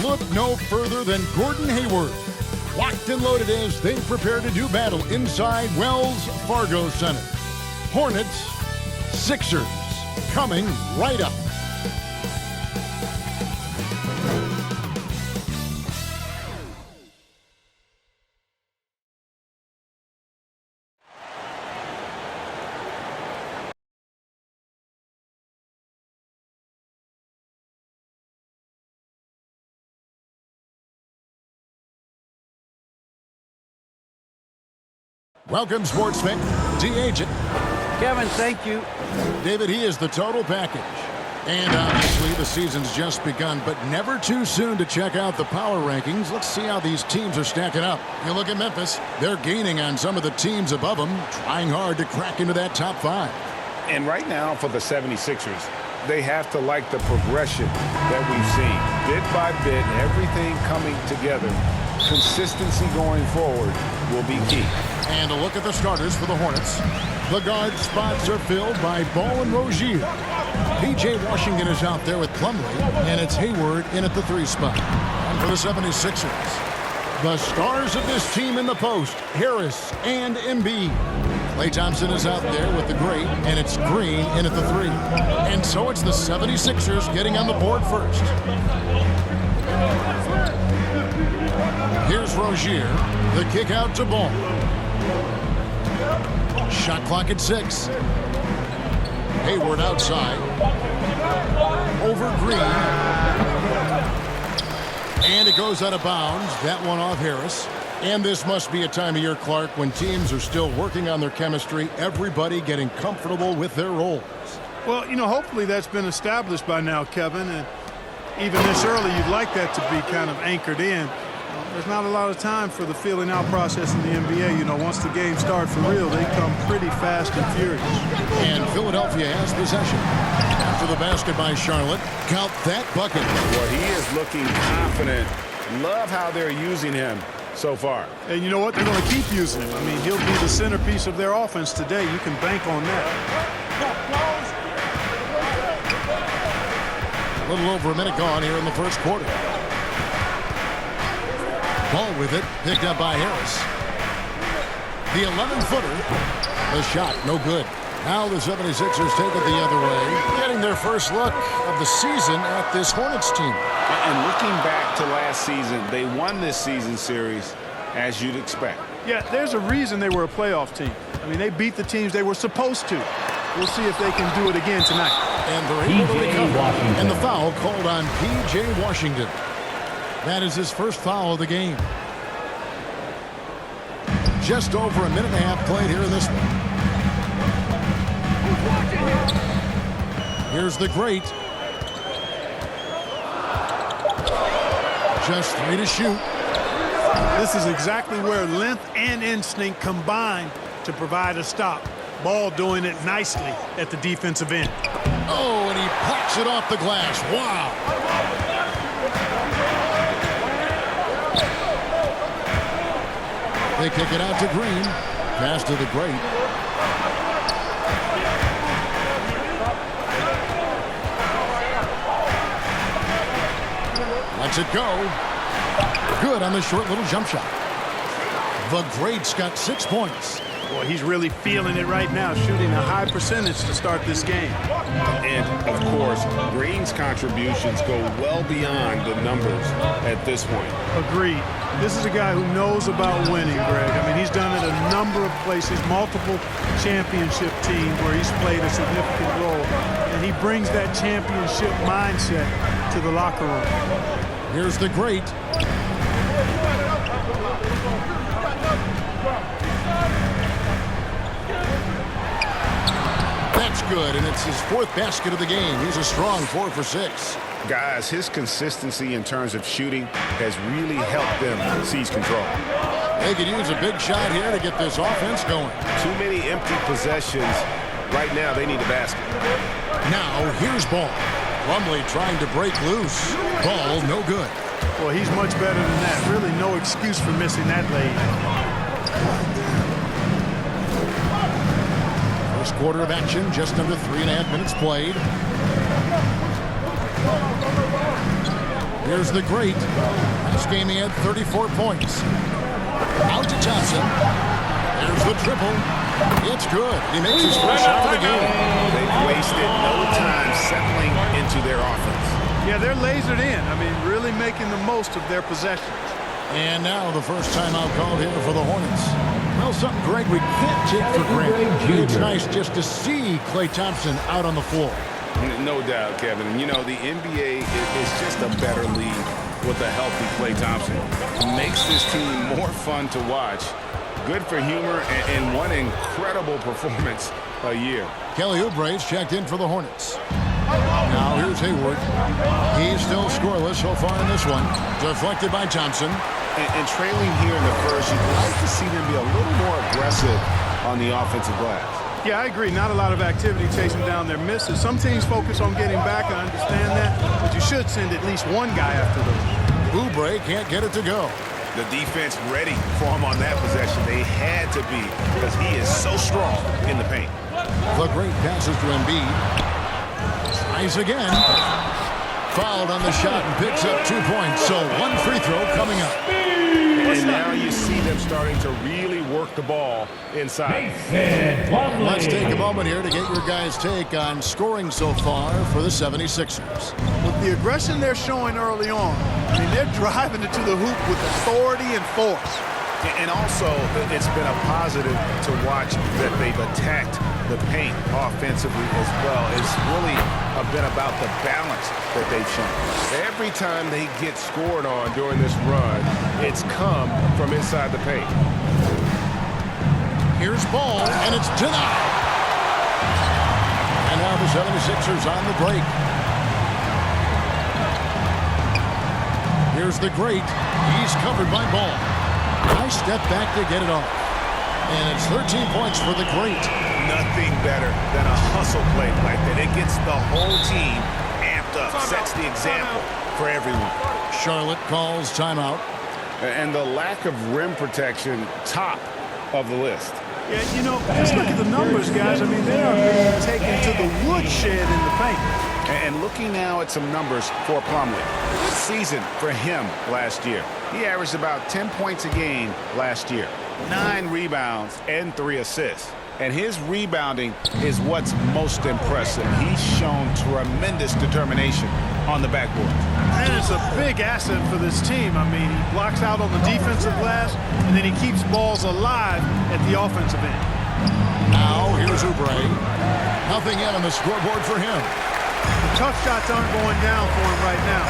look no further than Gordon Hayward. Locked and loaded as they prepare to do battle inside Wells Fargo Center. Hornets, Sixers, coming right up. Welcome, sports fan. D-Agent. Kevin, thank you. David, he is the total package. And obviously the season's just begun, but never too soon to check out the power rankings. Let's see how these teams are stacking up. You look at Memphis, they're gaining on some of the teams above them, trying hard to crack into that top 5. And right now for the 76ers, they have to like the progression that we've seen. Bit by bit, everything coming together. Consistency going forward will be key. And a look at the starters for the Hornets. The guard spots are filled by Ball and Rozier. P.J. Washington is out there with Plumlee, and it's Hayward in at the 3 spot. And for the 76ers, the stars of this team in the post, Harris and Embiid. Klay Thompson is out there with the great, and it's Green in at the 3. And so it's the 76ers getting on the board first. Here's Rozier. The kick out to Ball. Shot clock at 6. Hayward outside. Over Green. And it goes out of bounds. That one off Harris. And this must be a time of year, Clark, when teams are still working on their chemistry, everybody getting comfortable with their roles. Well, you know, hopefully that's been established by now, Kevin. And even this early, you'd like that to be kind of anchored in. There's not a lot of time for the feeling out process in the NBA. You know, once the game starts for real, they come pretty fast and furious. And Philadelphia has possession. After the basket by Charlotte, count that bucket. Well, he is looking confident. Love how they're using him so far. And you know what? They're going to keep using him. I mean, he'll be the centerpiece of their offense today. You can bank on that. A little over a minute gone here in the first quarter. Ball with it, picked up by Harris. The 11-footer. The shot, no good. Now the 76ers take it the other way, getting their first look of the season at this Hornets team. And looking back to last season, they won this season series as you'd expect. Yeah, there's a reason they were a playoff team. I mean, they beat the teams they were supposed to. We'll see if they can do it again tonight. And they're able to recover. And the foul called on P.J. Washington. That is his first foul of the game. Just over a minute and a half played here in this one. Here's the great. Just 3 to shoot. This is exactly where length and instinct combine to provide a stop. Ball doing it nicely at the defensive end. Oh, and he pops it off the glass. Wow. They kick it out to Green. Pass to the great. Lets it go. Good on the short little jump shot. The great's got 6 points. Boy, he's really feeling it right now, shooting a high percentage to start this game. And, of course, Green's contributions go well beyond the numbers at this point. Agreed. This is a guy who knows about winning, Greg. I mean, he's done it a number of places, multiple championship teams where he's played a significant role. And he brings that championship mindset to the locker room. Here's the great. That's good, and it's his 4th basket of the game. He's a strong 4 for 6. Guys, his consistency in terms of shooting has really helped them seize control. They could use a big shot here to get this offense going. Too many empty possessions. Right now, they need a basket. Now, here's Ball. Plumlee trying to break loose. Ball, no good. Well, he's much better than that. Really no excuse for missing that lane. First quarter of action, just under 3.5 minutes played. Here's the great. Last game he had 34 points. Out to Thompson. There's the triple. It's good. He makes his first shot of the game. They've wasted no time settling into their offense. Yeah, they're lasered in. I mean, really making the most of their possessions. And now the first timeout called here for the Hornets. Well, something, Greg, we can't take for granted. It's nice just to see Klay Thompson out on the floor. No doubt, Kevin. And, you know, the NBA is just a better league with a healthy Klay Thompson. Makes this team more fun to watch. Good for humor and one incredible performance a year. Kelly Oubre's checked in for the Hornets. Now here's Hayward. He's still scoreless so far in this one. Deflected by Thompson. And trailing here in the first, you'd like to see them be a little more aggressive on the offensive glass. Yeah, I agree. Not a lot of activity chasing down their misses. Some teams focus on getting back. I understand that. But you should send at least one guy after them. Oubre can't get it to go. The defense ready for him on that possession. They had to be because he is so strong in the paint. The great passes to Embiid. Tries again. Fouled on the shot and picks up 2 points. So one free throw coming up. And now you see them starting to really work the ball inside. Let's take a moment here to get your guys' take on scoring so far for the 76ers. With the aggression they're showing early on, I mean, they're driving it to the hoop with authority and force. And also, it's been a positive to watch that they've attacked the paint offensively as well. It's really been about the balance that they've shown. Every time they get scored on during this run, it's come from inside the paint. Here's Ball, and it's denied. And now the 76ers on the break. Here's the great. He's covered by Ball. Nice step back to get it off. And it's 13 points for the great. Nothing better than a hustle play like that. It gets the whole team amped up, sets the example for everyone. Charlotte calls timeout. And the lack of rim protection, top of the list. Yeah, you know, just look at the numbers, guys. I mean, they are being taken to the woodshed in the paint. And looking now at some numbers for Plumlee. Good season for him last year. He averaged about 10 points a game last year. 9 rebounds and 3 assists. And his rebounding is what's most impressive. He's shown tremendous determination on the backboard. And it's a big asset for this team. I mean, he blocks out on the defensive glass, and then he keeps balls alive at the offensive end. Now here's Oubre. Nothing yet on the scoreboard for him. The tough shots aren't going down for him right now,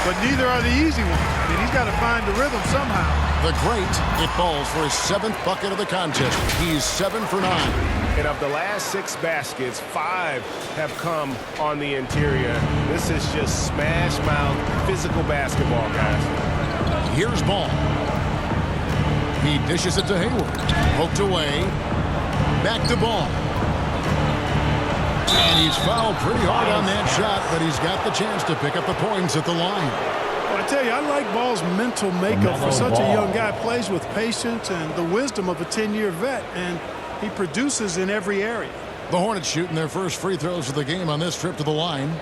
but neither are the easy ones. I mean, he's got to find the rhythm somehow. The great, it falls for his 7th bucket of the contest. He's 7 for 9. And of the last 6 baskets, 5 have come on the interior. This is just smash mouth physical basketball, guys. Here's Ball. He dishes it to Hayward. Poked away. Back to Ball. And he's fouled pretty hard on that shot, but he's got the chance to pick up the points at the line. Well, I tell you, I like Ball's mental makeup for such a young guy. Plays with patience and the wisdom of a 10-year vet, and he produces in every area. The Hornets shooting their first free throws of the game on this trip to the line.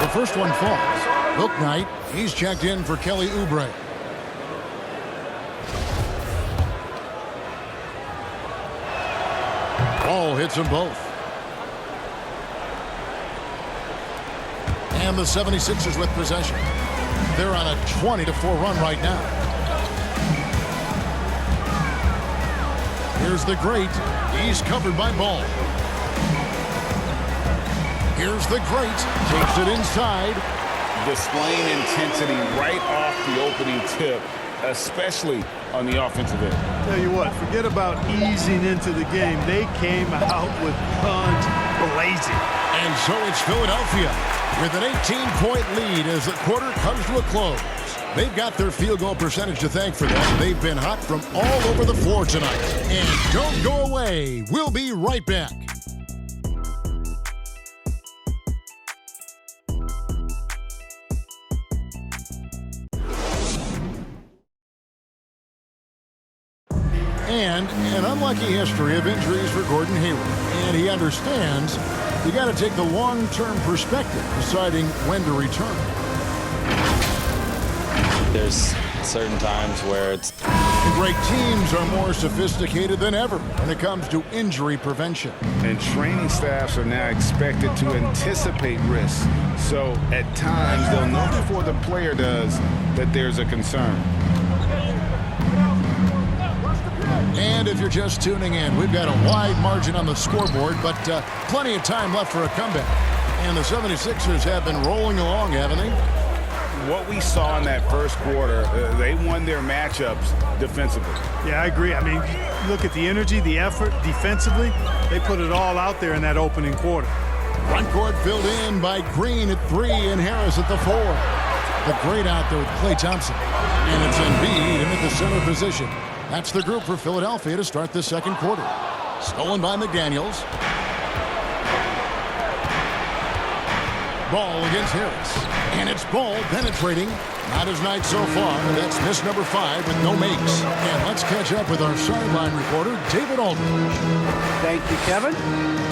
The first one falls. Bouknight, he's checked in for Kelly Oubre. Ball hits them both. And the 76ers with possession. They're on a 20-4 run right now. Here's the great. He's covered by Ball. Here's the great. Takes it inside. Displaying intensity right off the opening tip, especially on the offensive end. Tell you what, forget about easing into the game. They came out with guns blazing. And so it's Philadelphia with an 18-point lead as the quarter comes to a close. They've got their field goal percentage to thank for that. They've been hot from all over the floor tonight. And don't go away. We'll be right back. and an unlucky history of injuries for Gordon Hayward. And he understands you got to take the long-term perspective, deciding when to return. There's certain times where it's... And great teams are more sophisticated than ever when it comes to injury prevention. And training staffs are now expected to anticipate risks. So at times, they'll know before the player does that there's a concern. And if you're just tuning in, we've got a wide margin on the scoreboard, but plenty of time left for a comeback. And the 76ers have been rolling along, haven't they? What we saw in that first quarter, they won their matchups defensively. Yeah, I agree. I mean, look at the energy, the effort defensively. They put it all out there in that opening quarter. Front court filled in by Green at 3 and Harris at the 4. The great out there with Klay Thompson. And it's Embiid in at the center position. That's the group for Philadelphia to start the second quarter. Stolen by McDaniels. Ball against Harris. And it's Ball penetrating. Not his night so far. That's miss number 5 with no makes. And let's catch up with our sideline reporter, David Aldridge. Thank you, Kevin.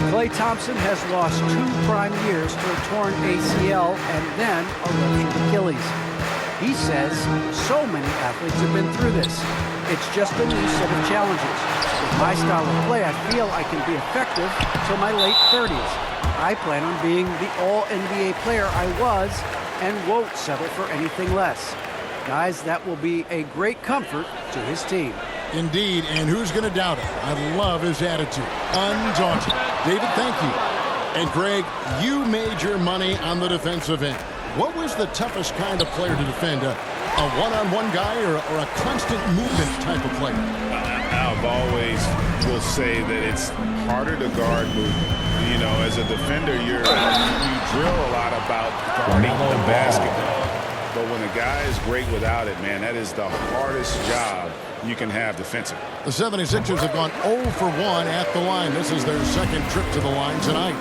Klay Thompson has lost 2 prime years to a torn ACL and then a ruptured Achilles. He says so many athletes have been through this. It's just a new set of challenges. With my style of play, I feel I can be effective till my late 30s. I plan on being the all-NBA player I was and won't settle for anything less. Guys, that will be a great comfort to his team. Indeed, and who's going to doubt it? I love his attitude. Undaunted. David, thank you. And Greg, you made your money on the defensive end. What was the toughest kind of player to defend? A one-on-one guy or a constant movement type of player? I've always will say that it's harder to guard movement. You know, as a defender, you drill a lot about guarding the basketball. But when a guy is great without it, man, that is the hardest job you can have defensively. The 76ers have gone 0 for 1 at the line. This is their second trip to the line tonight.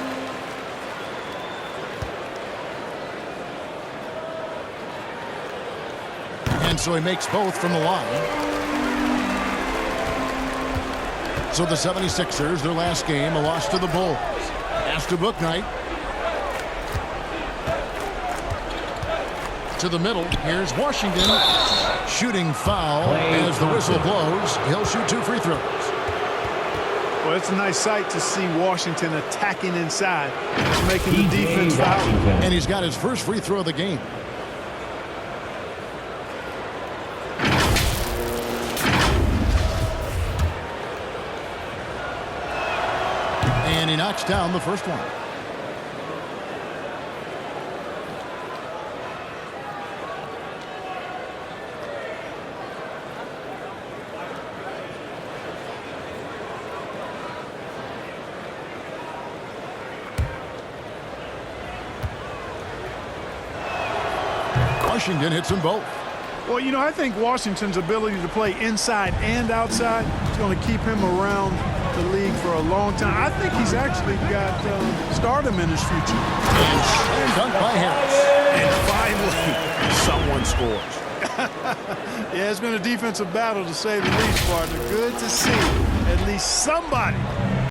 And so he makes both from the line. So the 76ers, their last game, a loss to the Bulls. Pass to Bouknight. To the middle. Here's Washington. Shooting foul as the whistle blows. He'll shoot 2 free throws. Well, it's a nice sight to see Washington attacking inside, making the defense foul. And he's got his first free throw of the game. And he knocks down the first one. Washington hits them both. Well, you know, I think Washington's ability to play inside and outside is going to keep him around the league for a long time. I think he's actually got stardom in his future. And slam dunk by Harris. And finally, someone scores. Yeah, it's been a defensive battle, to say the least, partner. Good to see at least somebody